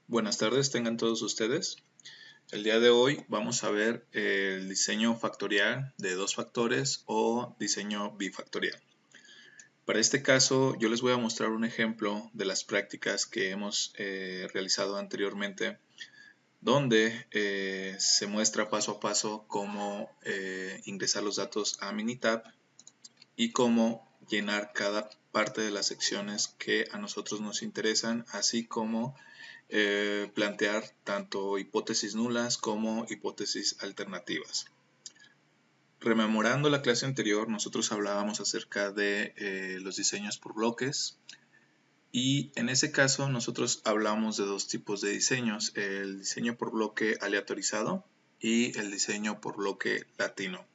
Buenas tardes, tengan todos ustedes. El día de hoy vamos a ver el diseño factorial de dos factores o diseño bifactorial. Para este caso, yo les voy a mostrar un ejemplo de las prácticas que hemos realizado anteriormente, donde se muestra paso a paso cómo ingresar los datos a Minitab y cómo llenar cada parte de las secciones que a nosotros nos interesan, así como plantear tanto hipótesis nulas como hipótesis alternativas. Rememorando la clase anterior, nosotros hablábamos acerca de los diseños por bloques y en ese caso nosotros hablamos de dos tipos de diseños, el diseño por bloque aleatorizado y el diseño por bloque latino,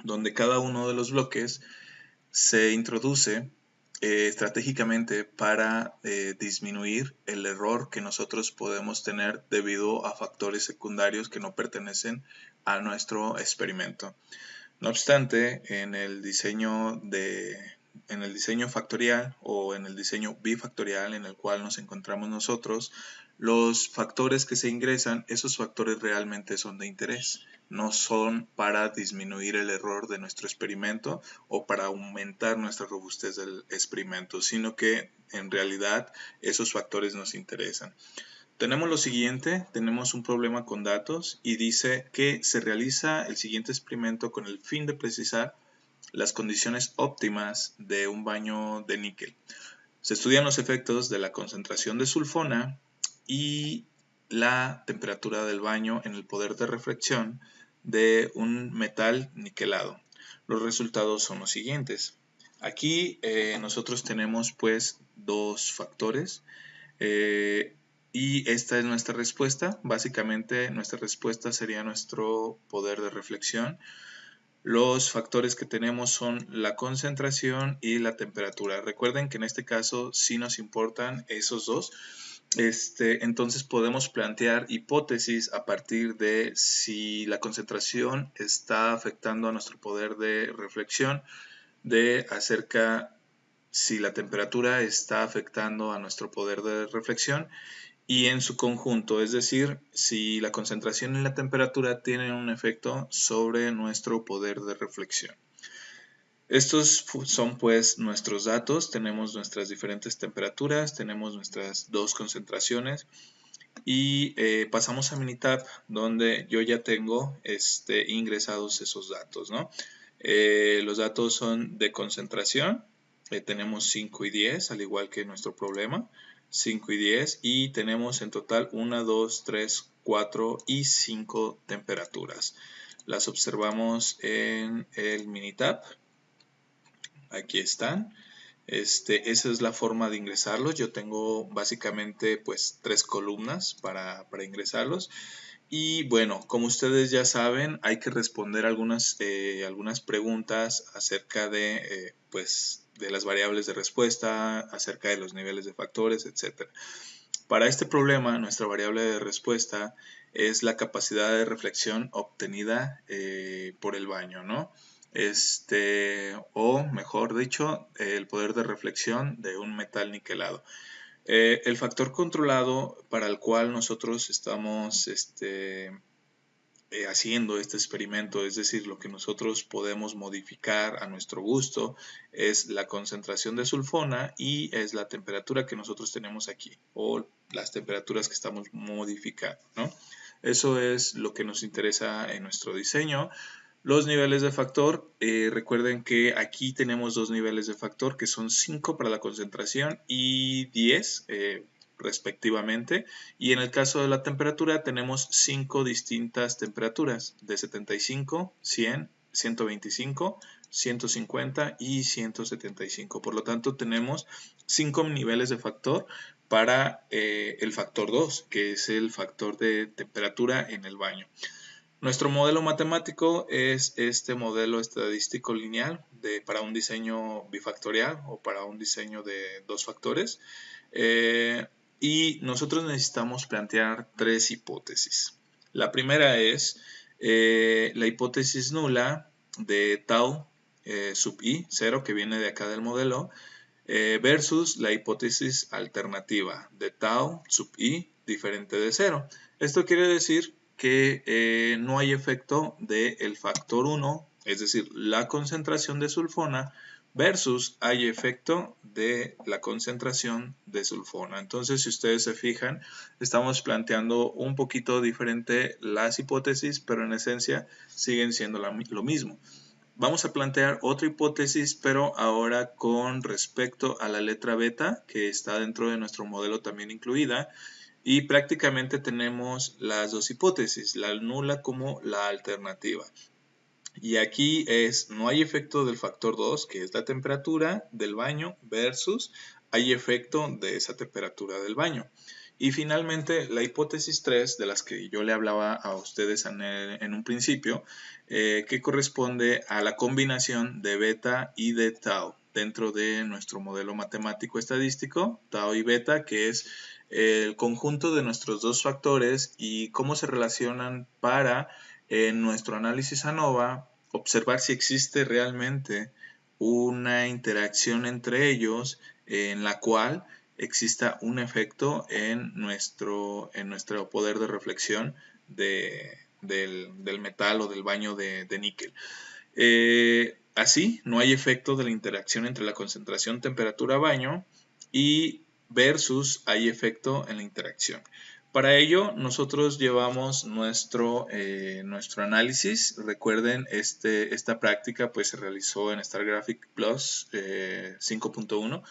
donde cada uno de los bloques se introduce estratégicamente para disminuir el error que nosotros podemos tener debido a factores secundarios que no pertenecen a nuestro experimento. No obstante, en el diseño factorial o en el diseño bifactorial en el cual nos encontramos nosotros, los factores que se ingresan, esos factores realmente son de interés, no son para disminuir el error de nuestro experimento o para aumentar nuestra robustez del experimento, sino que en realidad esos factores nos interesan. Tenemos lo siguiente, tenemos un problema con datos y dice que se realiza el siguiente experimento con el fin de precisar las condiciones óptimas de un baño de níquel. Se estudian los efectos de la concentración de sulfona y la temperatura del baño en el poder de reflexión de un metal niquelado. Los resultados son los siguientes. Aquí nosotros tenemos pues dos factores y esta es nuestra respuesta. Básicamente nuestra respuesta sería nuestro poder de reflexión. Los factores que tenemos son la concentración y la temperatura. Recuerden que en este caso sí nos importan esos dos. Entonces podemos plantear hipótesis a partir de si la concentración está afectando a nuestro poder de reflexión, de acerca si la temperatura está afectando a nuestro poder de reflexión y en su conjunto, es decir, si la concentración y la temperatura tienen un efecto sobre nuestro poder de reflexión. Estos son pues nuestros datos, tenemos nuestras diferentes temperaturas, tenemos nuestras dos concentraciones y pasamos a Minitab donde yo ya tengo ingresados esos datos, ¿no? Los datos son de concentración, tenemos 5 y 10 al igual que nuestro problema, 5 y 10 y tenemos en total 1, 2, 3, 4 y 5 temperaturas. Las observamos en el Minitab. Aquí están. Esa es la forma de ingresarlos. Yo tengo básicamente pues 3 columnas para ingresarlos. Y bueno, como ustedes ya saben, hay que responder algunas preguntas acerca de, pues, de las variables de respuesta, acerca de los niveles de factores, etc. Para este problema, nuestra variable de respuesta es la capacidad de reflexión obtenida por el baño, ¿no? O mejor dicho, el poder de reflexión de un metal niquelado. El factor controlado para el cual nosotros estamos haciendo este experimento, es decir, lo que nosotros podemos modificar a nuestro gusto, es la concentración de sulfona y es la temperatura que nosotros tenemos aquí, o las temperaturas que estamos modificando, ¿no? Eso es lo que nos interesa en nuestro diseño. Los niveles de factor, recuerden que aquí tenemos dos niveles de factor que son 5 para la concentración y 10 respectivamente, y en el caso de la temperatura tenemos 5 distintas temperaturas de 75, 100, 125, 150 y 175. Por lo tanto tenemos 5 niveles de factor para el factor 2, que es el factor de temperatura en el baño. Nuestro modelo matemático es este modelo estadístico lineal para un diseño bifactorial o para un diseño de dos factores. Y nosotros necesitamos plantear tres hipótesis. La primera es la hipótesis nula de tau sub i, 0, que viene de acá del modelo, versus la hipótesis alternativa de tau sub i diferente de 0. Esto quiere decir que no hay efecto del factor 1, es decir, la concentración de sulfona, versus hay efecto de la concentración de sulfona. Entonces, si ustedes se fijan, estamos planteando un poquito diferente las hipótesis, pero en esencia siguen siendo lo mismo. Vamos a plantear otra hipótesis, pero ahora con respecto a la letra beta, que está dentro de nuestro modelo también incluida, y prácticamente tenemos las dos hipótesis, la nula como la alternativa. Y aquí no hay efecto del factor 2, que es la temperatura del baño, versus hay efecto de esa temperatura del baño. Y finalmente, la hipótesis 3, de las que yo le hablaba a ustedes en un principio, que corresponde a la combinación de beta y de tau dentro de nuestro modelo matemático estadístico, tau y beta, que es el conjunto de nuestros dos factores y cómo se relacionan para en nuestro análisis ANOVA observar si existe realmente una interacción entre ellos en la cual exista un efecto en nuestro poder de reflexión del metal o del baño de níquel. Así, no hay efecto de la interacción entre la concentración temperatura-baño y versus hay efecto en la interacción. Para ello, nosotros llevamos nuestro análisis. Recuerden, esta práctica pues, se realizó en StarGraphic Plus 5.1.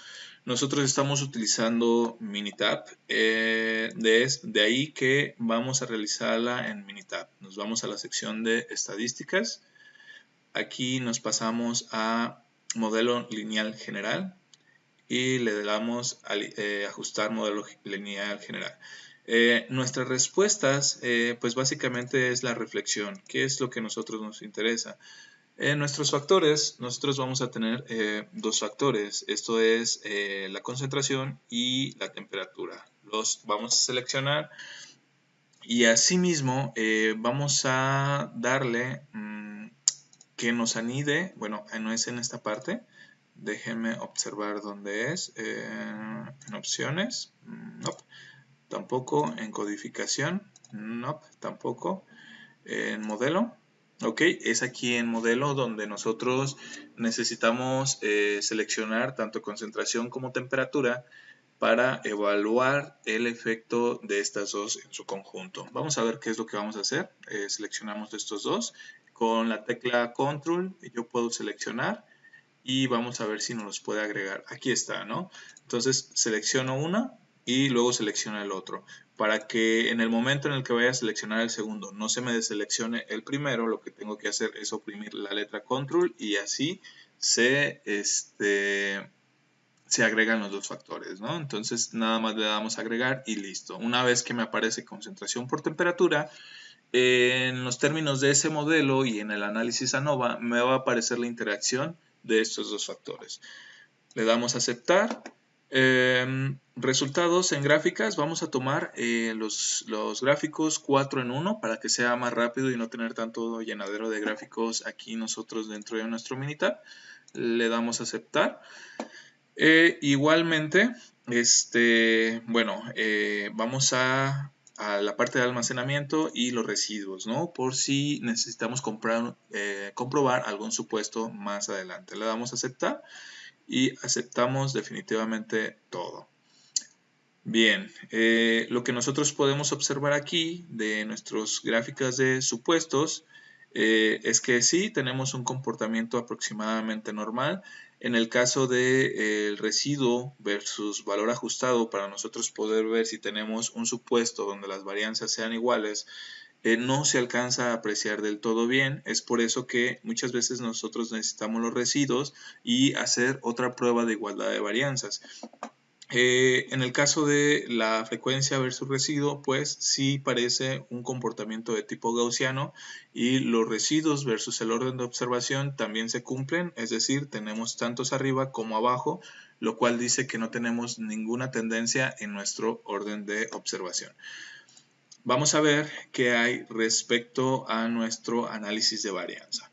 Nosotros estamos utilizando Minitab. De ahí que vamos a realizarla en Minitab. Nos vamos a la sección de estadísticas. Aquí nos pasamos a modelo lineal general y le damos a ajustar modelo lineal general. Nuestras respuestas, pues básicamente es la reflexión, que es lo que a nosotros nos interesa. Nuestros factores, nosotros vamos a tener dos factores, esto es la concentración y la temperatura. Los vamos a seleccionar y asimismo vamos a darle que nos anide, bueno, no es en esta parte, déjenme observar dónde es, en opciones, nope. Tampoco, en codificación, nope, tampoco, en modelo, ok, es aquí en modelo donde nosotros necesitamos seleccionar tanto concentración como temperatura para evaluar el efecto de estas dos en su conjunto. Vamos a ver qué es lo que vamos a hacer. Seleccionamos de estos dos. Con la tecla Control yo puedo seleccionar y vamos a ver si nos los puede agregar. Aquí está, ¿no? Entonces selecciono una y luego selecciono el otro. Para que en el momento en el que vaya a seleccionar el segundo no se me deseleccione el primero, lo que tengo que hacer es oprimir la letra Control y así se agregan los dos factores, ¿no? Entonces nada más le damos a agregar y listo. Una vez que me aparece concentración por temperatura, en los términos de ese modelo y en el análisis ANOVA me va a aparecer la interacción de estos dos factores. Le damos a aceptar. Resultados en gráficas, vamos a tomar los gráficos 4 en 1 para que sea más rápido y no tener tanto llenadero de gráficos aquí nosotros dentro de nuestro Minitab. Le damos a aceptar. Igualmente, bueno, vamos a la parte de almacenamiento y los residuos, ¿no? Por si necesitamos comprobar algún supuesto más adelante. Le damos a aceptar y aceptamos definitivamente todo. Bien, lo que nosotros podemos observar aquí de nuestras gráficas de supuestos es que sí tenemos un comportamiento aproximadamente normal. En el caso del residuo versus valor ajustado, para nosotros poder ver si tenemos un supuesto donde las varianzas sean iguales, no se alcanza a apreciar del todo bien. Es por eso que muchas veces nosotros necesitamos los residuos y hacer otra prueba de igualdad de varianzas. En el caso de la frecuencia versus residuo, pues sí parece un comportamiento de tipo gaussiano y los residuos versus el orden de observación también se cumplen, es decir, tenemos tantos arriba como abajo, lo cual dice que no tenemos ninguna tendencia en nuestro orden de observación. Vamos a ver qué hay respecto a nuestro análisis de varianza.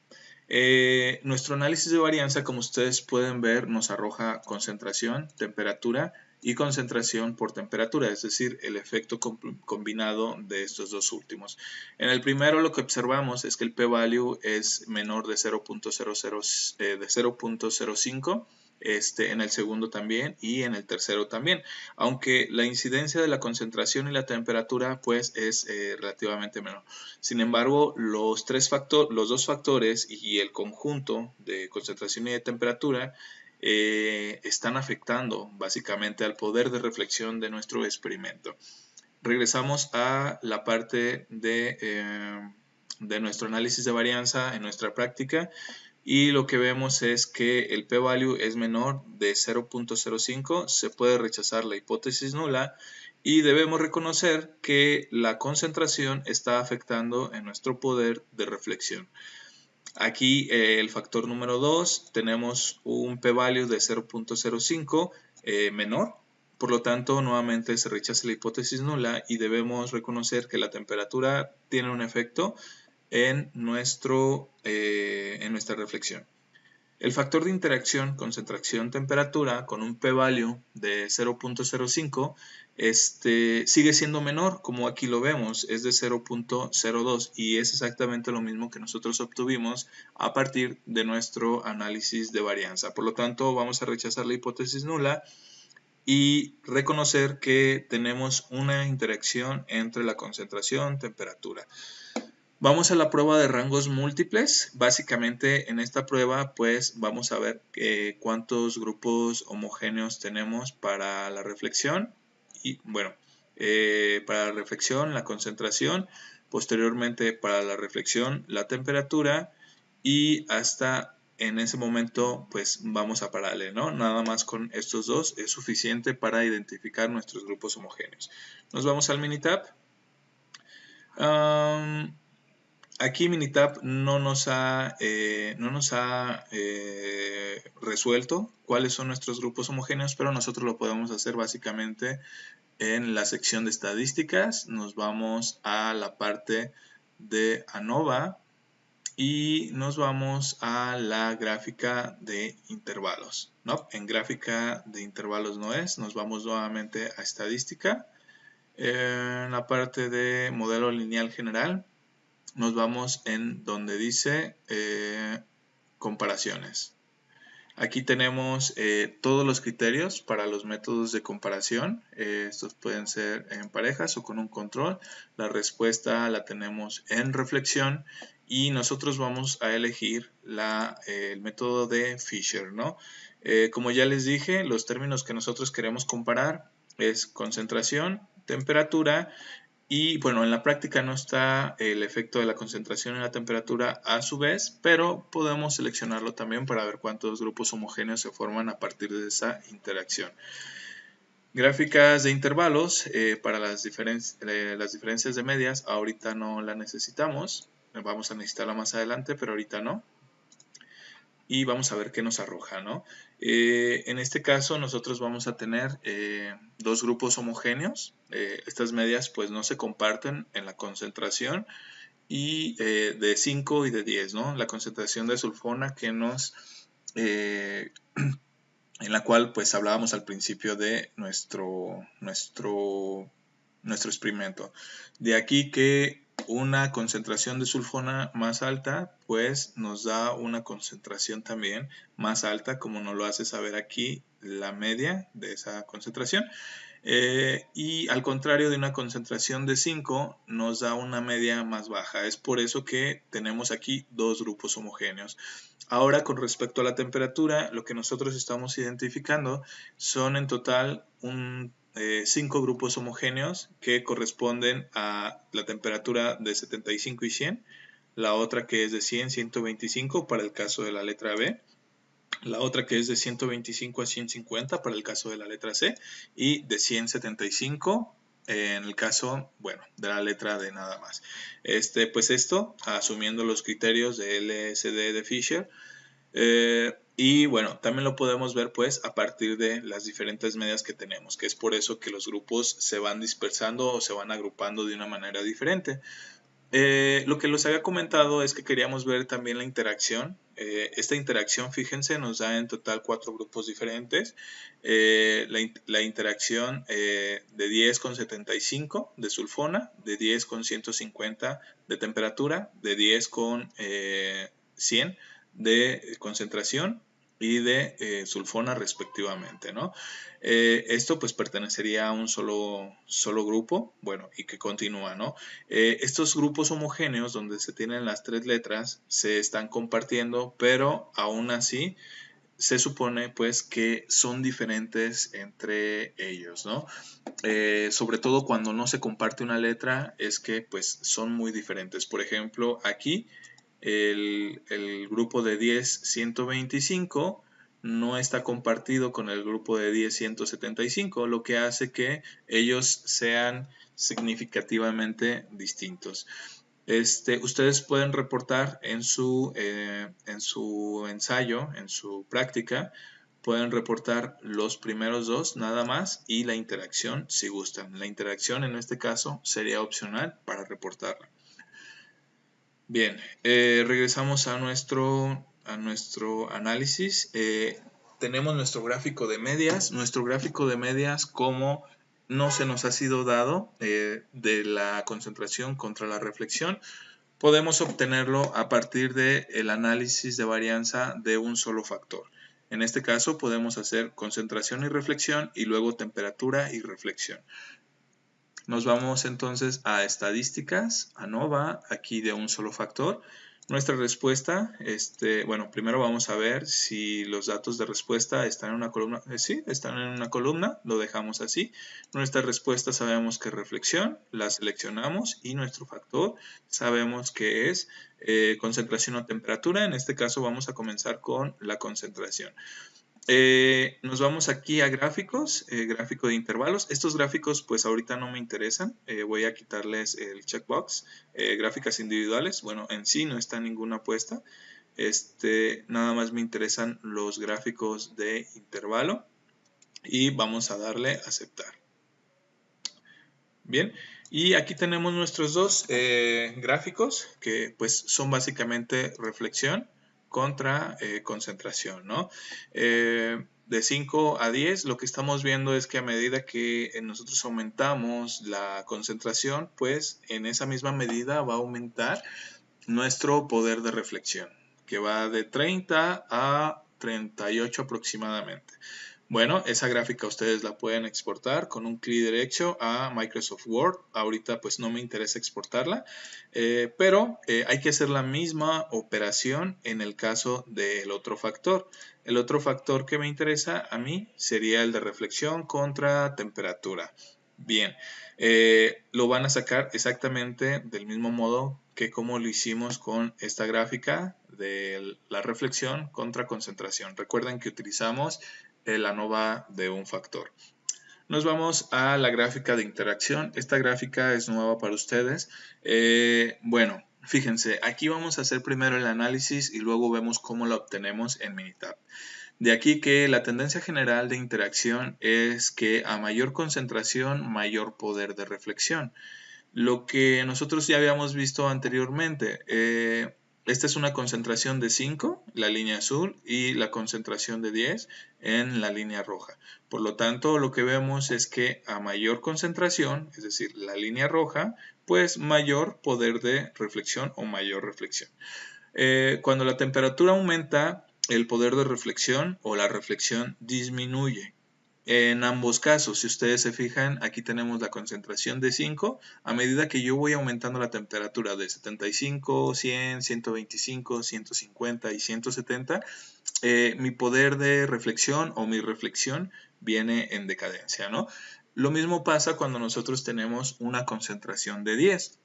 Nuestro análisis de varianza, como ustedes pueden ver, nos arroja concentración, temperatura y concentración por temperatura, es decir, el efecto combinado de estos dos últimos. En el primero lo que observamos es que el p-value es menor de 0.05, en el segundo también y en el tercero también, aunque la incidencia de la concentración y la temperatura pues es relativamente menor. Sin embargo, los dos factores y el conjunto de concentración y de temperatura están afectando básicamente al poder de reflexión de nuestro experimento. Regresamos a la parte de nuestro análisis de varianza en nuestra práctica y lo que vemos es que el p-value es menor de 0.05, se puede rechazar la hipótesis nula y debemos reconocer que la concentración está afectando en nuestro poder de reflexión. Aquí el factor número 2 tenemos un p-value de 0.05 menor, por lo tanto nuevamente se rechaza la hipótesis nula y debemos reconocer que la temperatura tiene un efecto en nuestra reflexión. El factor de interacción concentración-temperatura con un p-value de 0.05 sigue siendo menor, como aquí lo vemos, es de 0.02 y es exactamente lo mismo que nosotros obtuvimos a partir de nuestro análisis de varianza. Por lo tanto, vamos a rechazar la hipótesis nula y reconocer que tenemos una interacción entre la concentración-temperatura. Vamos a la prueba de rangos múltiples. Básicamente en esta prueba pues vamos a ver cuántos grupos homogéneos tenemos para la reflexión y bueno, para la reflexión la concentración, posteriormente para la reflexión la temperatura y hasta en ese momento pues vamos a pararle, ¿no? Nada más con estos dos es suficiente para identificar nuestros grupos homogéneos. Nos vamos al Minitab. Aquí Minitab no nos ha resuelto cuáles son nuestros grupos homogéneos, pero nosotros lo podemos hacer básicamente en la sección de estadísticas. Nos vamos a la parte de ANOVA y nos vamos a la gráfica de intervalos. No, en gráfica de intervalos no es, nos vamos nuevamente a estadística. En la parte de modelo lineal general nos vamos en donde dice comparaciones. Aquí tenemos todos los criterios para los métodos de comparación. Estos pueden ser en parejas o con un control. La respuesta la tenemos en reflexión y nosotros vamos a elegir el método de Fisher, ¿no? Como ya les dije, los términos que nosotros queremos comparar es concentración, temperatura. Y bueno, en la práctica no está el efecto de la concentración en la temperatura a su vez, pero podemos seleccionarlo también para ver cuántos grupos homogéneos se forman a partir de esa interacción. Gráficas de intervalos para las diferencias de medias, ahorita no la necesitamos, vamos a necesitarla más adelante, pero ahorita no. Y vamos a ver qué nos arroja, ¿no? En este caso nosotros vamos a tener dos grupos homogéneos. Estas medias pues no se comparten en la concentración y de 5 y de 10, ¿no? La concentración de sulfona que en la cual pues hablábamos al principio de nuestro experimento. De aquí que una concentración de sulfona más alta pues nos da una concentración también más alta, como nos lo hace saber aquí la media de esa concentración, y al contrario de una concentración de 5 nos da una media más baja. Es por eso que tenemos aquí dos grupos homogéneos. Ahora, con respecto a la temperatura, lo que nosotros estamos identificando son en total 5 grupos homogéneos que corresponden a la temperatura de 75 y 100, la otra que es de 100, 125 para el caso de la letra B, la otra que es de 125 a 150 para el caso de la letra C y de 175 en el caso, bueno, de la letra D nada más. Pues esto, asumiendo los criterios de LSD de Fisher, y bueno, también lo podemos ver pues a partir de las diferentes medias que tenemos, que es por eso que los grupos se van dispersando o se van agrupando de una manera diferente. Lo que les había comentado es que queríamos ver también la interacción. Esta interacción, fíjense, nos da en total 4 grupos diferentes. La interacción de 10,75 de sulfona, de 10,150 de temperatura, de 10,100 de concentración y de sulfona respectivamente, ¿no? Esto pues pertenecería a un solo grupo, bueno, y que continúa, ¿no? Estos grupos homogéneos donde se tienen las 3 letras se están compartiendo, pero aún así se supone pues que son diferentes entre ellos, ¿no? Sobre todo cuando no se comparte una letra es que pues son muy diferentes. Por ejemplo, aquí el grupo de 10,125 no está compartido con el grupo de 10,175, lo que hace que ellos sean significativamente distintos. Ustedes pueden reportar en su ensayo, en su práctica, pueden reportar los primeros dos nada más y la interacción si gustan. La interacción en este caso sería opcional para reportarla. Bien, regresamos a nuestro análisis. Tenemos nuestro gráfico de medias. Nuestro gráfico de medias, como no se nos ha sido dado de la concentración contra la reflexión, podemos obtenerlo a partir del análisis de varianza de un solo factor. En este caso podemos hacer concentración y reflexión y luego temperatura y reflexión. Nos vamos entonces a estadísticas, ANOVA, aquí de un solo factor. Nuestra respuesta, bueno, primero vamos a ver si los datos de respuesta están en una columna. Sí, están en una columna, lo dejamos así. Nuestra respuesta sabemos que es reflexión, la seleccionamos y nuestro factor sabemos que es concentración o temperatura. En este caso vamos a comenzar con la concentración. Nos vamos aquí a gráficos, gráfico de intervalos. Estos gráficos pues ahorita no me interesan, voy a quitarles el checkbox. Gráficas individuales, bueno, en sí no está ninguna puesta. Nada más me interesan los gráficos de intervalo y vamos a darle a aceptar. Bien, y aquí tenemos nuestros dos gráficos que pues son básicamente reflexión contra concentración, ¿no? De 5 a 10 lo que estamos viendo es que a medida que nosotros aumentamos la concentración, pues en esa misma medida va a aumentar nuestro poder de reflexión, que va de 30 a 38 aproximadamente. Bueno, esa gráfica ustedes la pueden exportar con un clic derecho a Microsoft Word. Ahorita pues no me interesa exportarla, pero hay que hacer la misma operación en el caso del otro factor. El otro factor que me interesa a mí sería el de reflexión contra temperatura. Bien, lo van a sacar exactamente del mismo modo que como lo hicimos con esta gráfica de la reflexión contra concentración. Recuerden que utilizamos la ANOVA de un factor. Nos vamos a la gráfica de interacción. Esta gráfica es nueva para ustedes. Bueno, fíjense, aquí vamos a hacer primero el análisis y luego vemos cómo la obtenemos en Minitab. De aquí que la tendencia general de interacción es que a mayor concentración, mayor poder de reflexión. Lo que nosotros ya habíamos visto anteriormente, esta es una concentración de 5, la línea azul, y la concentración de 10 en la línea roja. Por lo tanto, lo que vemos es que a mayor concentración, es decir, la línea roja, pues mayor poder de reflexión o mayor reflexión. Cuando la temperatura aumenta, el poder de reflexión o la reflexión disminuye. En ambos casos, si ustedes se fijan, aquí tenemos la concentración de 5. A medida que yo voy aumentando la temperatura de 75, 100, 125, 150 y 170, mi poder de reflexión o mi reflexión viene en decadencia, ¿no? Lo mismo pasa cuando nosotros tenemos una concentración de 10.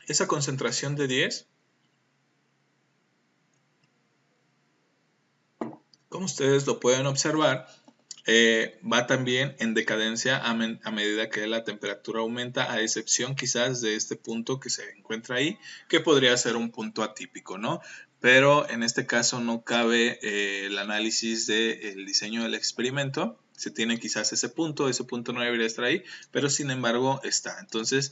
Esa concentración de 10, como ustedes lo pueden observar, va también en decadencia a medida que la temperatura aumenta, a excepción quizás de este punto que se encuentra ahí, que podría ser un punto atípico, ¿no? Pero en este caso no cabe el análisis del diseño del experimento. Se tiene quizás ese punto no debería estar ahí, pero sin embargo está. Entonces,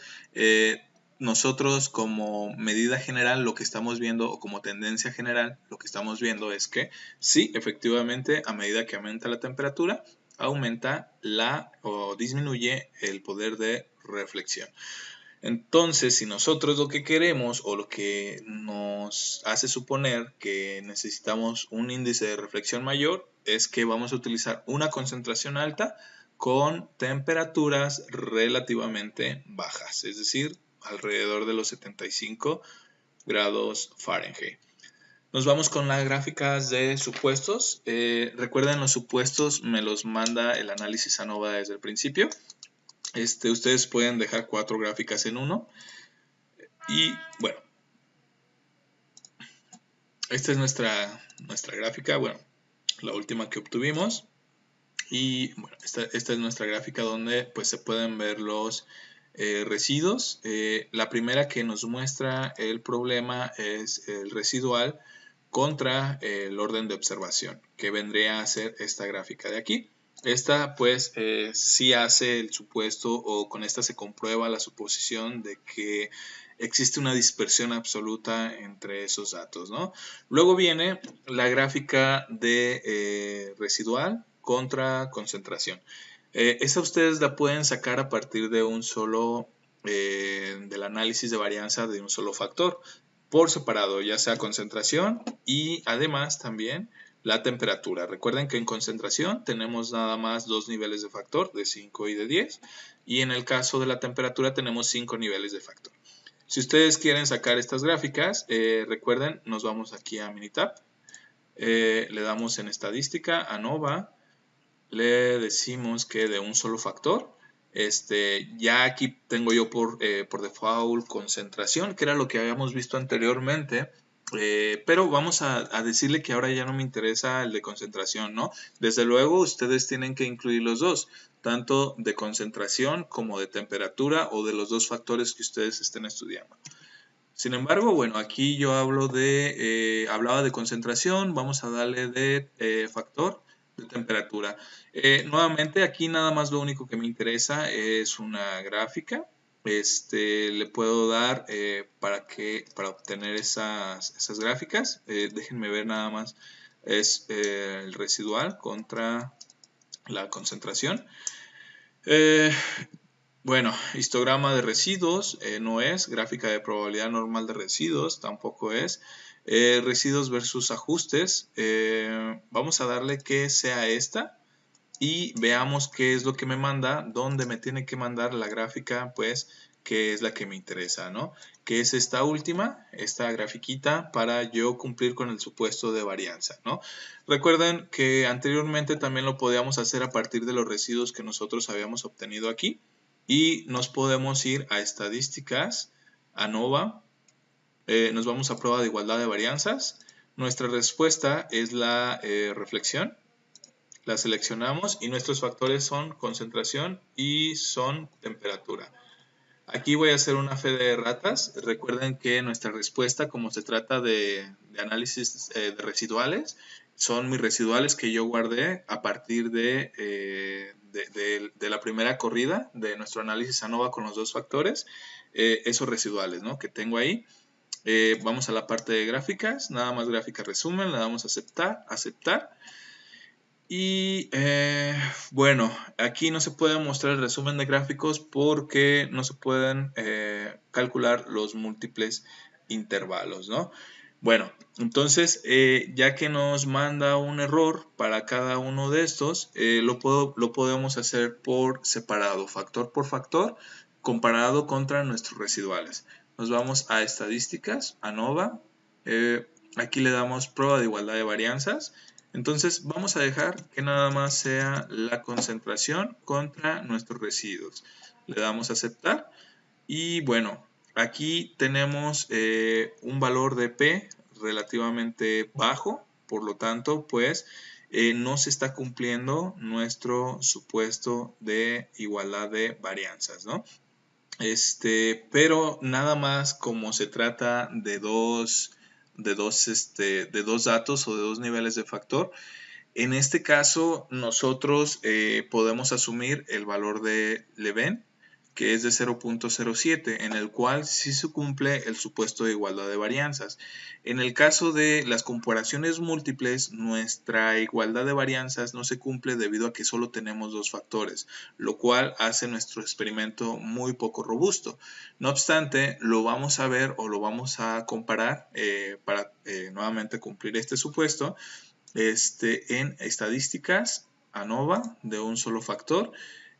nosotros como medida general lo que estamos viendo, o como tendencia general, lo que estamos viendo es que sí, efectivamente, a medida que aumenta la temperatura, aumenta o disminuye el poder de reflexión. Entonces, si nosotros lo que queremos o lo que nos hace suponer que necesitamos un índice de reflexión mayor, es que vamos a utilizar una concentración alta con temperaturas relativamente bajas, es decir, alrededor de los 75 grados Fahrenheit. Nos vamos con las gráficas de supuestos. Recuerden, los supuestos me los manda el análisis ANOVA desde el principio. Ustedes pueden dejar 4 gráficas en uno. Y bueno, esta es nuestra gráfica, bueno, la última que obtuvimos. Y bueno, esta es nuestra gráfica donde pues se pueden ver los residuos. La primera que nos muestra el problema es el residual contra el orden de observación, que vendría a ser esta gráfica de aquí. Esta pues sí hace el supuesto, o con esta se comprueba la suposición de que existe una dispersión absoluta entre esos datos, ¿no? Luego viene la gráfica de residual contra concentración. Esa ustedes la pueden sacar a partir de un solo, del análisis de varianza de un solo factor, por separado, ya sea concentración y además también la temperatura. Recuerden que en concentración tenemos nada más 2 niveles de factor, de 5 y de 10, y en el caso de la temperatura tenemos 5 niveles de factor. Si ustedes quieren sacar estas gráficas, recuerden, nos vamos aquí a Minitab, le damos en estadística, ANOVA, le decimos que de un solo factor. Ya aquí tengo yo por default concentración, que era lo que habíamos visto anteriormente, pero vamos a decirle que ahora ya no me interesa el de concentración, ¿no? Desde luego ustedes tienen que incluir los dos, tanto de concentración como de temperatura, o de los dos factores que ustedes estén estudiando. Sin embargo, bueno, aquí yo hablaba de concentración, vamos a darle de factor de temperatura. Nuevamente, aquí nada más lo único que me interesa es una gráfica. Le puedo dar para obtener esas gráficas. Déjenme ver nada más. Es el residual contra la concentración. Bueno, histograma de residuos no es, gráfica de probabilidad normal de residuos tampoco es, residuos versus ajustes, vamos a darle que sea esta y veamos qué es lo que me manda, dónde me tiene que mandar la gráfica, pues, que es la que me interesa, ¿no? Que es esta última, esta grafiquita, para yo cumplir con el supuesto de varianza, ¿no? Recuerden que anteriormente también lo podíamos hacer a partir de los residuos que nosotros habíamos obtenido aquí. Y nos podemos ir a estadísticas, ANOVA, nos vamos a prueba de igualdad de varianzas. Nuestra respuesta es la reflexión. La seleccionamos y nuestros factores son concentración y son temperatura. Aquí voy a hacer una fe de ratas. Recuerden que nuestra respuesta, como se trata de análisis de residuales, son mis residuales que yo guardé a partir de la primera corrida de nuestro análisis ANOVA con los dos factores, esos residuales, ¿no?, que tengo ahí. Vamos a la parte de gráficas, nada más gráfica resumen, le damos a aceptar. Y bueno, aquí no se puede mostrar el resumen de gráficos porque no se pueden calcular los múltiples intervalos, ¿no? Bueno, entonces ya que nos manda un error para cada uno de estos, lo podemos hacer por separado, factor por factor, comparado contra nuestros residuales. Nos vamos a estadísticas, ANOVA, aquí le damos prueba de igualdad de varianzas. Entonces vamos a dejar que nada más sea la concentración contra nuestros residuos. Le damos a aceptar y bueno, aquí tenemos un valor de P relativamente bajo, por lo tanto pues no se está cumpliendo nuestro supuesto de igualdad de varianzas, ¿no? Pero nada más como se trata de dos datos o de dos niveles de factor, en este caso nosotros podemos asumir el valor de Leven, que es de 0.07, en el cual sí se cumple el supuesto de igualdad de varianzas. En el caso de las comparaciones múltiples, nuestra igualdad de varianzas no se cumple debido a que solo tenemos dos factores, lo cual hace nuestro experimento muy poco robusto. No obstante, lo vamos a ver o lo vamos a comparar para nuevamente cumplir este supuesto en estadísticas ANOVA de un solo factor.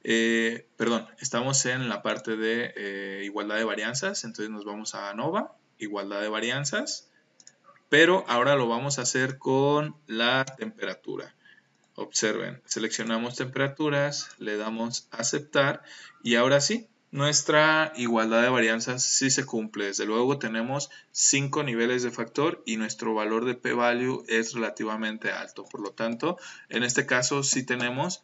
Perdón, estamos en la parte de igualdad de varianzas, entonces nos vamos a ANOVA, igualdad de varianzas, pero ahora lo vamos a hacer con la temperatura. Observen, seleccionamos temperaturas, le damos a aceptar y ahora sí, nuestra igualdad de varianzas sí se cumple. Desde luego tenemos 5 niveles de factor y nuestro valor de p-value es relativamente alto. Por lo tanto, en este caso sí tenemos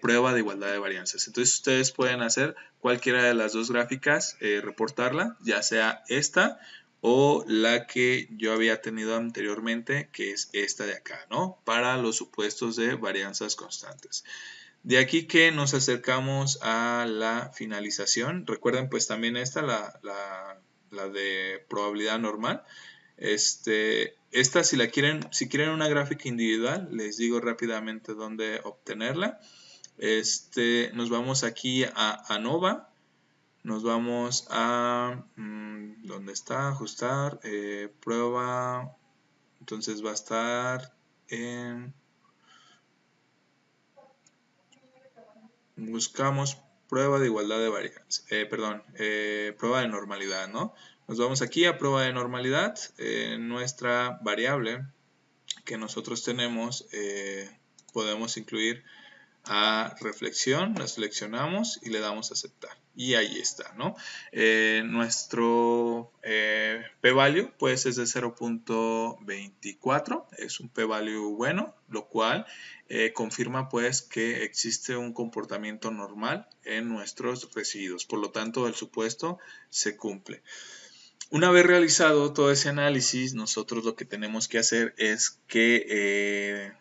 prueba de igualdad de varianzas. Entonces ustedes pueden hacer cualquiera de las dos gráficas, reportarla, ya sea esta o la que yo había tenido anteriormente, que es esta de acá, ¿no? Para los supuestos de varianzas constantes. De aquí que nos acercamos a la finalización. Recuerden pues también esta, la de probabilidad normal. Esta si quieren una gráfica individual, les digo rápidamente dónde obtenerla. Nos vamos aquí a ANOVA. Nos vamos a ¿dónde está? Ajustar, prueba. Entonces va a estar en, buscamos prueba de igualdad de varianza, prueba de normalidad, ¿no? Nos vamos aquí a prueba de normalidad, nuestra variable que nosotros tenemos, podemos incluir a reflexión, la seleccionamos y le damos a aceptar. Y ahí está, ¿no? Nuestro p-value pues es de 0.24, es un p-value bueno, lo cual confirma pues que existe un comportamiento normal en nuestros residuos. Por lo tanto, el supuesto se cumple. Una vez realizado todo ese análisis, nosotros lo que tenemos que hacer es que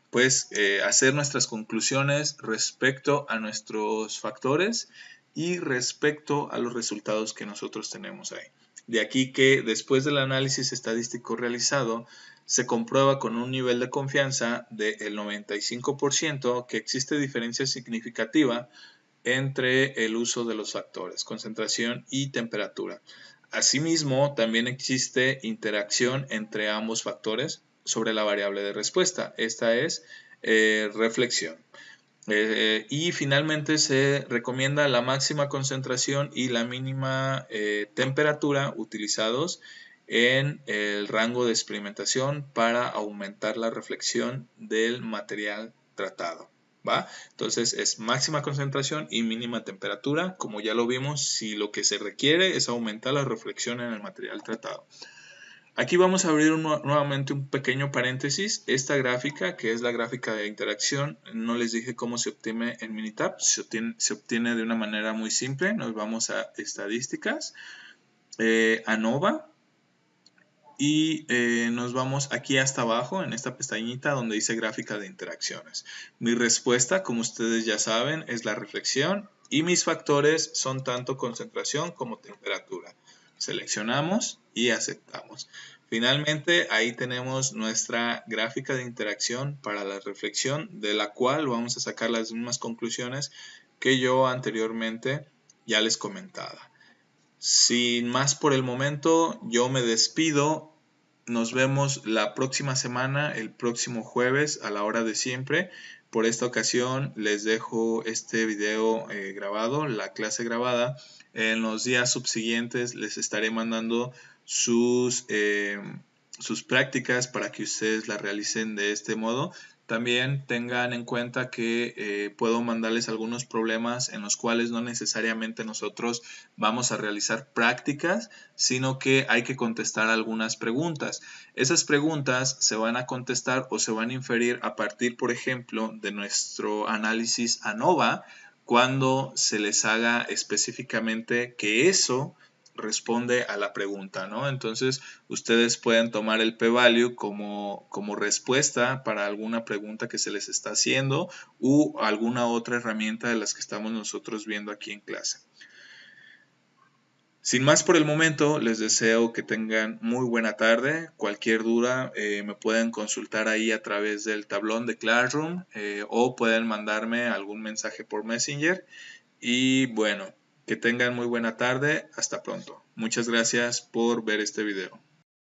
hacer nuestras conclusiones respecto a nuestros factores y respecto a los resultados que nosotros tenemos ahí. De aquí que después del análisis estadístico realizado, se comprueba con un nivel de confianza del 95% que existe diferencia significativa entre el uso de los factores, concentración y temperatura. Asimismo, también existe interacción entre ambos factores sobre la variable de respuesta. Esta es reflexión. Y finalmente se recomienda la máxima concentración y la mínima temperatura utilizados en el rango de experimentación para aumentar la reflexión del material tratado. ¿Va? Entonces es máxima concentración y mínima temperatura. Como ya lo vimos, si lo que se requiere es aumentar la reflexión en el material tratado. Aquí vamos a abrir nuevamente un pequeño paréntesis. Esta gráfica, que es la gráfica de interacción, no les dije cómo se obtiene en Minitab. Se obtiene de una manera muy simple. Nos vamos a estadísticas, ANOVA, y nos vamos aquí hasta abajo en esta pestañita donde dice gráfica de interacciones. Mi respuesta, como ustedes ya saben, es la reflexión y mis factores son tanto concentración como temperatura. Seleccionamos y aceptamos. Finalmente, ahí tenemos nuestra gráfica de interacción para la reflexión, de la cual vamos a sacar las mismas conclusiones que yo anteriormente ya les comentaba. Sin más por el momento, yo me despido. Nos vemos la próxima semana, el próximo jueves a la hora de siempre. Por esta ocasión les dejo este video grabado, la clase grabada. En los días subsiguientes les estaré mandando sus prácticas para que ustedes las realicen de este modo. También tengan en cuenta que puedo mandarles algunos problemas en los cuales no necesariamente nosotros vamos a realizar prácticas, sino que hay que contestar algunas preguntas. Esas preguntas se van a contestar o se van a inferir a partir, por ejemplo, de nuestro análisis ANOVA, cuando se les haga específicamente que eso responde a la pregunta, ¿no? Entonces, ustedes pueden tomar el p-value como respuesta para alguna pregunta que se les está haciendo u alguna otra herramienta de las que estamos nosotros viendo aquí en clase. Sin más por el momento, les deseo que tengan muy buena tarde. Cualquier duda me pueden consultar ahí a través del tablón de Classroom o pueden mandarme algún mensaje por Messenger. Y bueno, que tengan muy buena tarde. Hasta pronto. Muchas gracias por ver este video.